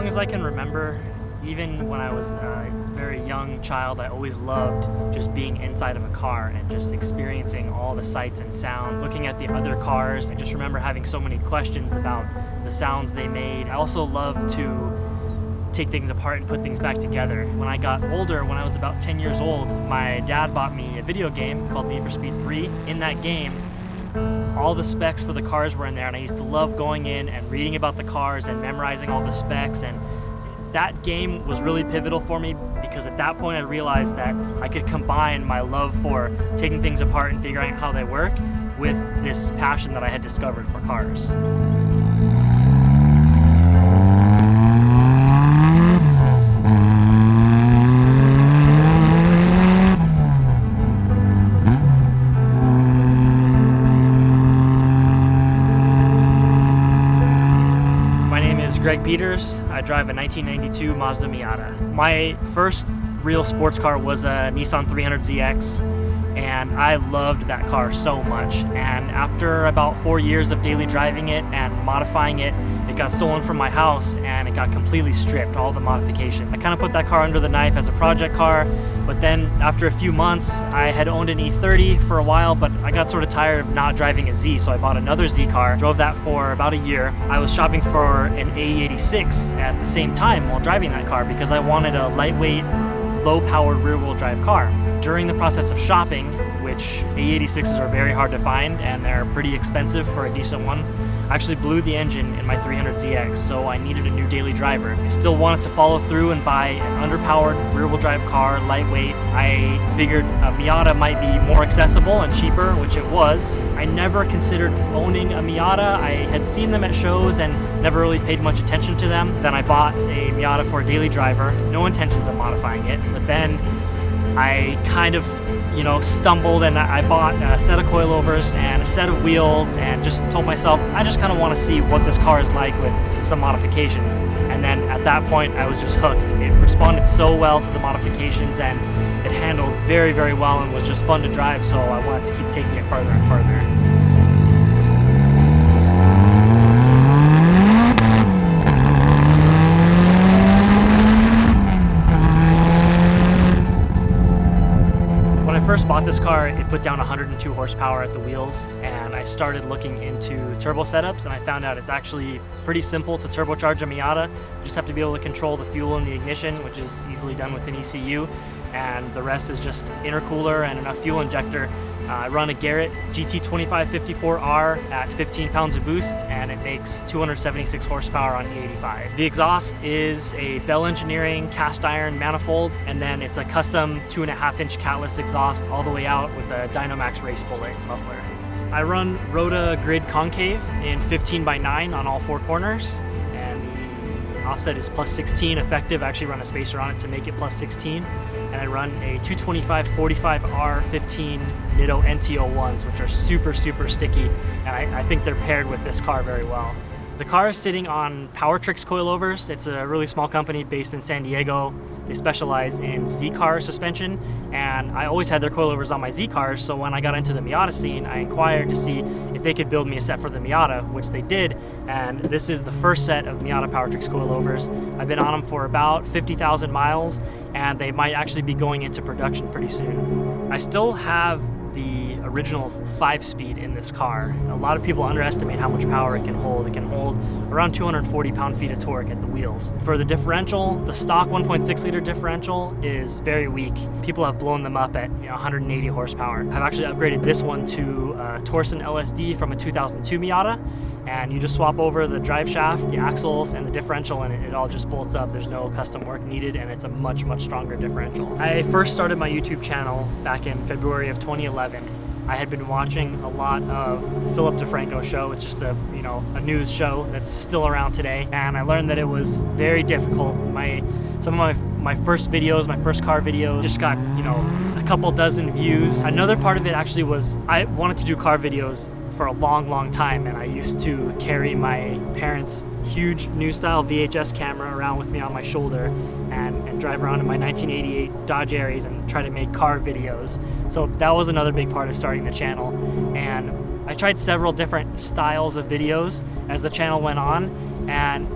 as I can remember, even when I was a very young child, I always loved just being inside of a car and just experiencing all the sights and sounds, looking at the other cars. I just remember having so many questions about the sounds they made. I also love to take things apart and put things back together. When I got older, when I was about 10 years old, my dad bought me a video game called Need for Speed 3. In that game, all the specs for the cars were in there, and I used to love going in and reading about the cars and memorizing all the specs. And that game was really pivotal for me because at that point I realized that I could combine my love for taking things apart and figuring out how they work with this passion that I had discovered for cars. Greg Peters. I drive a 1992 Mazda Miata. My first real sports car was a Nissan 300ZX, and I loved that car so much. And after about 4 years of daily driving it and modifying it, it got stolen from my house and it got completely stripped, all the modification. I kind of put that car under the knife as a project car, but then after a few months, I had owned an E30 for a while, but I got sort of tired of not driving a Z, so I bought another Z car, drove that for about a year. I was shopping for an AE86 at the same time while driving that car because I wanted a lightweight, low-powered rear-wheel drive car. During the process of shopping, which AE86s are very hard to find and they're pretty expensive for a decent one, I actually blew the engine in my 300ZX, so I needed a new daily driver. I still wanted to follow through and buy an underpowered rear-wheel drive car, lightweight. I figured a Miata might be more accessible and cheaper, which it was. I never considered owning a Miata. I had seen them at shows and never really paid much attention to them. Then I bought a Miata for a daily driver, no intentions of modifying it, but then I kind of, stumbled and I bought a set of coilovers and a set of wheels and just told myself, I just kind of want to see what this car is like with some modifications. And then at that point, I was just hooked. It responded so well to the modifications and it handled very, very well and was just fun to drive, so I wanted to keep taking it further and further. First bought this car, it put down 102 horsepower at the wheels, and I started looking into turbo setups, and I found out it's actually pretty simple to turbocharge a Miata. You just have to be able to control the fuel and the ignition, which is easily done with an ECU, and the rest is just intercooler and enough fuel injector. I run a Garrett GT2554R at 15 pounds of boost, and it makes 276 horsepower on E85. The exhaust is a Bell Engineering cast iron manifold, and then it's a custom 2.5-inch catless exhaust all the way out with a Dynamax Race Bullet muffler. I run Rota Grid Concave in 15x9 on all four corners, and the offset is +16 effective. I actually run a spacer on it to make it +16. And I run a 225/45R15 Nitto NT01s, which are super, super sticky, and I think they're paired with this car very well. The car is sitting on Powertrix coilovers. It's a really small company based in San Diego. They specialize in Z-car suspension, and I always had their coilovers on my Z-cars, so when I got into the Miata scene, I inquired to see if they could build me a set for the Miata, which they did, and this is the first set of Miata Powertrix coilovers. I've been on them for about 50,000 miles, and they might actually be going into production pretty soon. I still have the original 5-speed in this car. A lot of people underestimate how much power it can hold. It can hold around 240 pound-feet of torque at the wheels. For the differential, the stock 1.6-liter differential is very weak. People have blown them up at 180 horsepower. I've actually upgraded this one to a Torsen LSD from a 2002 Miata, and you just swap over the drive shaft, the axles, and the differential, and it all just bolts up. There's no custom work needed, and it's a much, much stronger differential. I first started my YouTube channel back in February of 2011. I had been watching a lot of the Philipp DeFranco show. It's just a news show that's still around today, and I learned that it was very difficult. Some of my first videos, my first car video, just got a couple dozen views. Another part of it actually was I wanted to do car videos for a long, long time, and I used to carry my parents' huge new style VHS camera around with me on my shoulder and drive around in my 1988 Dodge Aries and try to make car videos. So that was another big part of starting the channel, and I tried several different styles of videos as the channel went on, and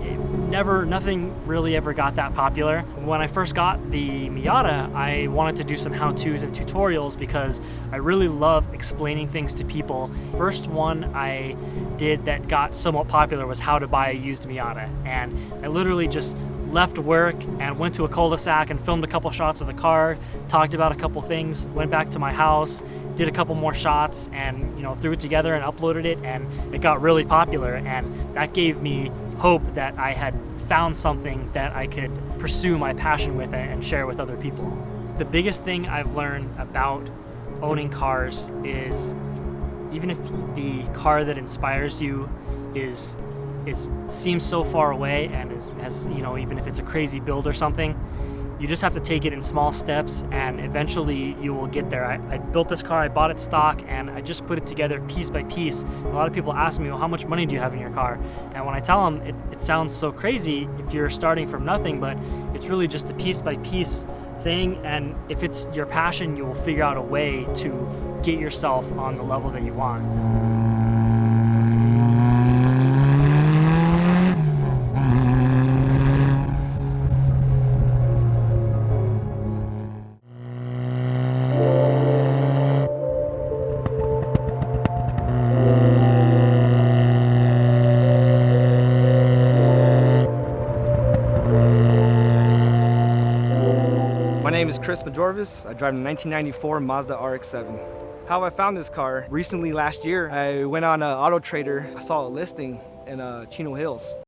nothing really ever got that popular. When I first got the Miata, I wanted to do some how-tos and tutorials because I really love explaining things to people. First one I did that got somewhat popular was how to buy a used Miata, and I literally just left work and went to a cul-de-sac and filmed a couple shots of the car, talked about a couple things, went back to my house, did a couple more shots, and threw it together and uploaded it, and it got really popular, and that gave me hope that I had found something that I could pursue my passion with and share with other people. The biggest thing I've learned about owning cars is even if the car that inspires you seems so far away and has even if it's a crazy build or something, you just have to take it in small steps and eventually you will get there. I built this car, I bought it stock, and I just put it together piece by piece. A lot of people ask me, well, how much money do you have in your car? And when I tell them, it sounds so crazy if you're starting from nothing, but it's really just a piece by piece thing, and if it's your passion, you will figure out a way to get yourself on the level that you want. My name is Chris Majorvis. I drive a 1994 Mazda RX-7. How I found this car, recently last year, I went on Auto Trader. I saw a listing in Chino Hills.